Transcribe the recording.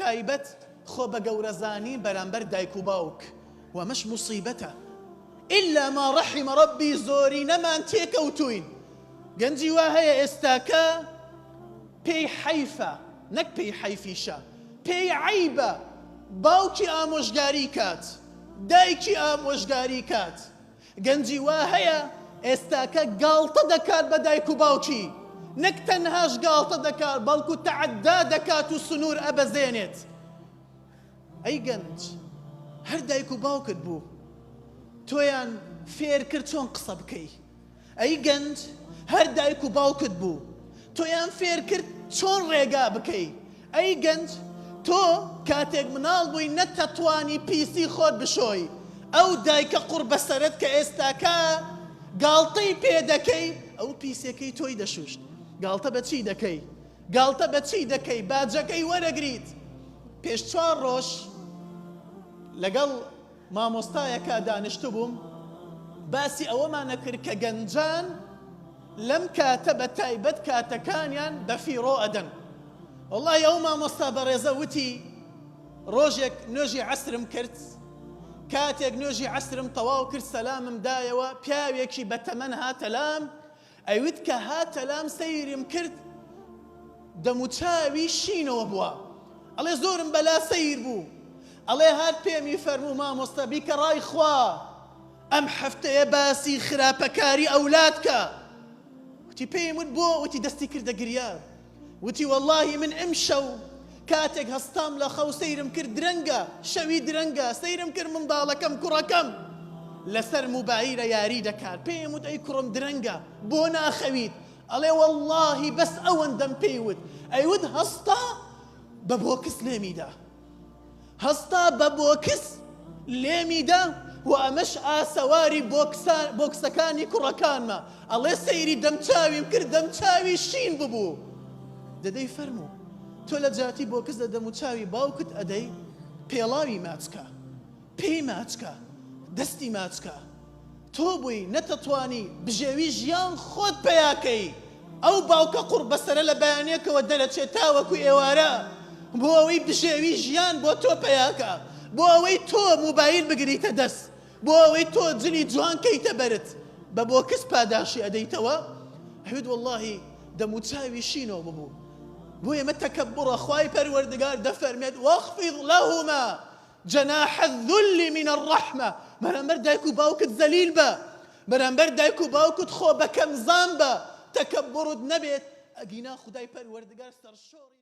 تایبەت خۆ بە گەورەزانی بەرامبەر دایک و باوک وەمەش موسیبەتە ئیلا ما ڕەحیمە ڕەبی زۆری نەمان تێکەوتوین گەنجی وا هەیە ئێستاکە پێی حەیفە نەک پێی حەیفیشە پێی عەیبە باوکی ئامۆژگاری کات دایکی ئامۆژگاری کات گەنجی وا هەیە ئێستاکە گاڵتە دەکات بە دایک و باوکی نەک تەنهاش گاڵتە دەکات بەڵکو تەعەدا دەکات و سنوور ئەبەزێنێت ئەی گەنج هەر دایک و باوکت بوو تۆیان فێر کرد چۆن قسە بکەی ئەی گەنج هەر دایک و باوکت بوو تۆیان فێر کرد چۆن ڕێگا بکەی ئەی گەنج تۆ کاتێک مناڵ بووی نەتەتوانی پیسی خۆت بشۆی ئەو دایکە قوڕ بەسەرت کە ئێستاکە گاڵتەی پێ دەکەی ئەو پیسەکەی تۆی دەشوشت گاڵتە بە چی دەکەی گاڵتە بە چی دەکەی باجەکەی وەرەگریت پێش 4 ڕۆژ لەگەڵ مامۆستایەکە دانیشتو بووم باسی ئەوەمانە کرد کە گەنجان لەم کاتە بە تایبەت کاتەکانیان بە فیڕۆ ئەدەن وەڵڵی ئەو مامۆستا بەڕێزە وتی ڕۆژێک نوێژی عەسرم کرد کاتێک نوێژی عەسرم تەواو کرد سەلامم دایەوە پیاوێکی بەتەمەن هاتە لام ئەیوت کە هاتە لام سەیرم کرد دەموچاوی شینەوە بووە ئەڵێ زۆرم بەلا سەیر بوو ئەڵێ هات پێمی فەرموو مامۆستا بیکە ڕای خوا ئەم هەفتەیە باسی خراپەکاری ئەولادکە وتی پێیم وت بۆ وتی دەستی کردە گریار وتی وەڵڵاهی من ئەمشەو کاتێک هەستام لە خەو سەیرم کرد درەنگە شەوی درەنگە سەیرم کرد منداڵەکەم کوڕەکەم لەسەر موبایلە یاری دەکات پێم وت ئەی کوڕم درەنگە بۆ ناخەویت ئەڵێ وەڵڵاهی بەس ئەوەندەم پێیوت ئەیوت هەستا بە بۆکس لێمیدا هەستا بە بۆکس لێمیدا و ئەمەش ئاسەواری بۆکسەکانی کوڕەکانمە ئەڵێ سەیری دەمچاویم کرد دەمچاوی شین ببوو دەدەی فەرموو تۆ لە جاتی بۆکس دە دەموچاوی باوکت ئەدەی پێڵاوی ماچکە پێی ماچکە دەستی ماچکە تۆ بووی نەتەتوانی بژێوی ژیان خۆت پێیاکەی ئەو باوکە قوڕ بەسەرە لە بەیانێکەوە دەرەچێت تاوەکو ئێوارە بۆ ئەوەی بژێوی ژیان بۆ تۆ پێیاکە بۆ ئەوەی تۆ موبایل بگریتە دەست بۆ ئەوەی تۆ جنی جوان کەیتە بەرت بە بۆکس پاداشی ئەدەیتەوە هەوید وەڵڵاهی دەموچاوی شینەوە ببوو بۆ ئێمە تەکەببڕە خوای پەروەردگار دەفەرمێت واخفض لهما جناح الذل من الرحمة بەرامبەر دایک و باوکت زەلیل بە بەرامبەر دایک و باوکت خۆ بەکەم زان بە تەکەببڕت نەبێت ئەگینا خودای پەروەردگار سەرشۆڕی